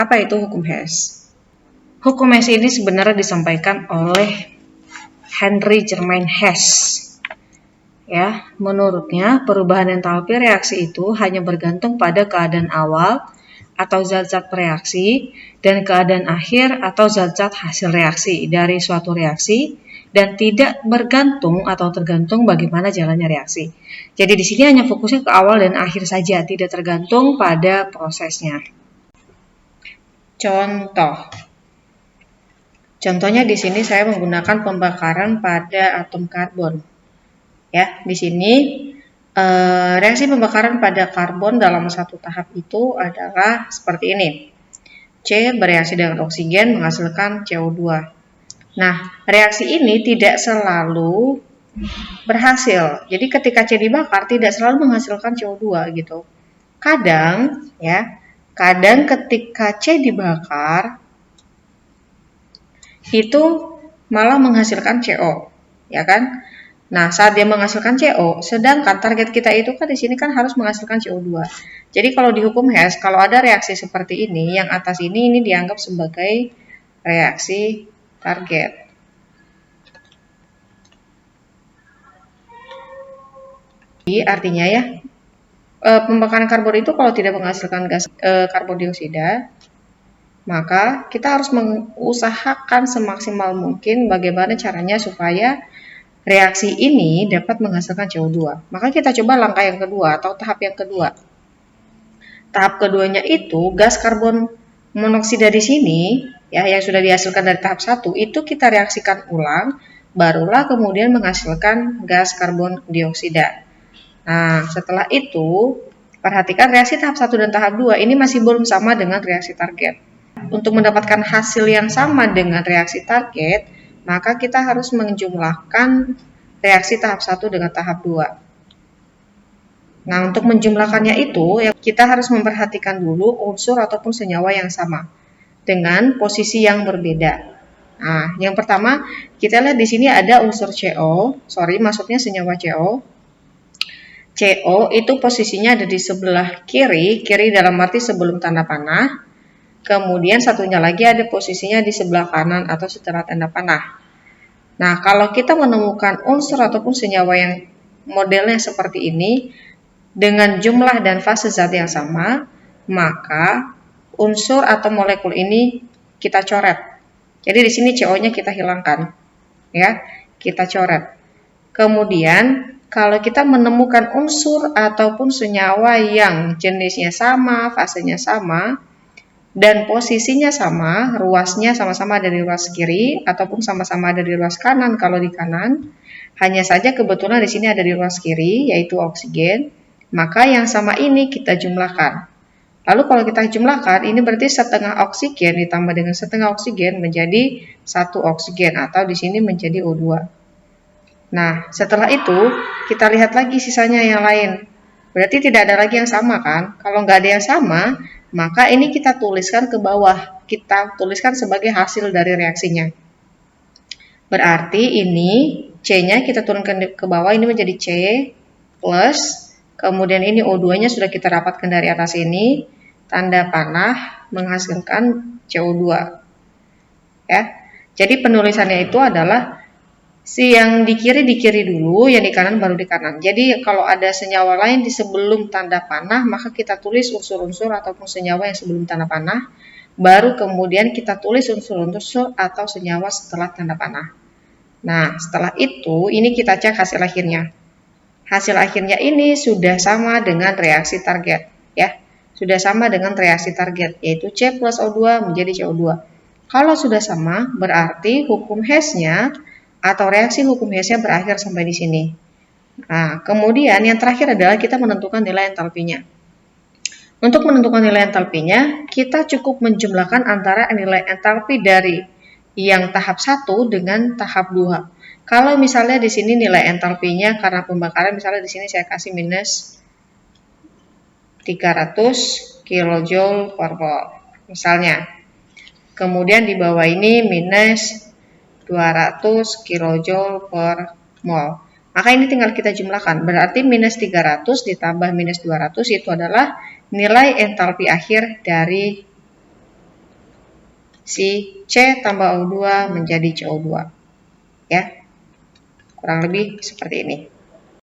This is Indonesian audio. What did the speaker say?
Apa itu hukum Hess? Hukum Hess ini sebenarnya disampaikan oleh Henry Germain Hess. Ya, menurutnya perubahan entalpi reaksi itu hanya bergantung pada keadaan awal atau zat-zat reaksi dan keadaan akhir atau zat-zat hasil reaksi dari suatu reaksi dan tidak bergantung atau tergantung bagaimana jalannya reaksi. Jadi di sini hanya fokusnya ke awal dan akhir saja, tidak tergantung pada prosesnya. Contohnya di sini saya menggunakan pembakaran pada atom karbon. Ya, di sini reaksi pembakaran pada karbon dalam satu tahap itu adalah seperti ini. C bereaksi dengan oksigen menghasilkan CO2. Nah, reaksi ini tidak selalu berhasil. Jadi ketika C dibakar tidak selalu menghasilkan CO2 gitu. Kadang ketika C dibakar itu malah menghasilkan CO, ya kan? Nah, saat dia menghasilkan CO, sedangkan target kita itu kan di sini kan harus menghasilkan CO2. Jadi kalau di hukum Hess, kalau ada reaksi seperti ini, yang atas ini dianggap sebagai reaksi target. Jadi artinya ya, pembakaran karbon itu kalau tidak menghasilkan gas karbon dioksida, maka kita harus mengusahakan semaksimal mungkin bagaimana caranya supaya reaksi ini dapat menghasilkan CO2. Maka kita coba langkah yang kedua atau tahap yang kedua. Tahap keduanya itu gas karbon monoksida di sini ya yang sudah dihasilkan dari tahap 1 itu kita reaksikan ulang, barulah kemudian menghasilkan gas karbon dioksida. Nah, setelah itu perhatikan reaksi tahap 1 dan tahap 2 ini masih belum sama dengan reaksi target. Untuk mendapatkan hasil yang sama dengan reaksi target, maka kita harus menjumlahkan reaksi tahap 1 dengan tahap 2. Nah, untuk menjumlahkannya itu, kita harus memperhatikan dulu unsur ataupun senyawa yang sama dengan posisi yang berbeda. Nah, yang pertama, kita lihat di sini ada unsur CO, maksudnya senyawa CO. CO itu posisinya ada di sebelah kiri dalam arti sebelum tanda panah. Kemudian satunya lagi ada posisinya di sebelah kanan atau setelah tanda panah. Nah, kalau kita menemukan unsur ataupun senyawa yang modelnya seperti ini dengan jumlah dan fase zat yang sama, maka unsur atau molekul ini kita coret. Jadi di sini CO-nya kita hilangkan. Ya, kita coret. Kemudian kalau kita menemukan unsur ataupun senyawa yang jenisnya sama, fasenya sama, dan posisinya sama, ruasnya sama-sama ada di ruas kiri ataupun sama-sama ada di ruas kanan kalau di kanan. Hanya saja kebetulan di sini ada di ruas kiri yaitu oksigen, maka yang sama ini kita jumlahkan. Lalu kalau kita jumlahkan ini berarti setengah oksigen ditambah dengan setengah oksigen menjadi 1 oksigen atau di sini menjadi O2. Nah, setelah itu kita lihat lagi sisanya yang lain. Berarti tidak ada lagi yang sama kan? Kalau nggak ada yang sama, maka ini kita tuliskan ke bawah. Kita tuliskan sebagai hasil dari reaksinya. Berarti ini C-nya kita turunkan ke bawah, ini menjadi C plus. Kemudian ini O2-nya sudah kita dapatkan dari atas ini. Tanda panah menghasilkan CO2. Ya. Jadi penulisannya itu adalah si yang di kiri dulu, yang di kanan baru di kanan. Jadi kalau ada senyawa lain di sebelum tanda panah, maka kita tulis unsur-unsur ataupun senyawa yang sebelum tanda panah, baru kemudian kita tulis unsur-unsur atau senyawa setelah tanda panah. Nah, setelah itu ini kita cek hasil akhirnya. Hasil akhirnya ini sudah sama dengan reaksi target, ya. Sudah sama dengan reaksi target, yaitu C plus O2 menjadi CO2. Kalau sudah sama, berarti hukum Hess-nya atau reaksi hukum Hess-nya berakhir sampai di sini. Nah, kemudian yang terakhir adalah kita menentukan nilai entalpinya. Untuk menentukan nilai entalpinya, kita cukup menjumlahkan antara nilai entalpi dari yang tahap 1 dengan tahap 2. Kalau misalnya di sini nilai entalpinya karena pembakaran, misalnya di sini saya kasih minus 300 kJ per mol. Misalnya. Kemudian di bawah ini minus 200 kJ per mol. Maka ini tinggal kita jumlahkan. Berarti minus 300 ditambah minus 200 itu adalah nilai entalpi akhir dari si C tambah O2 menjadi CO2. Ya, kurang lebih seperti ini.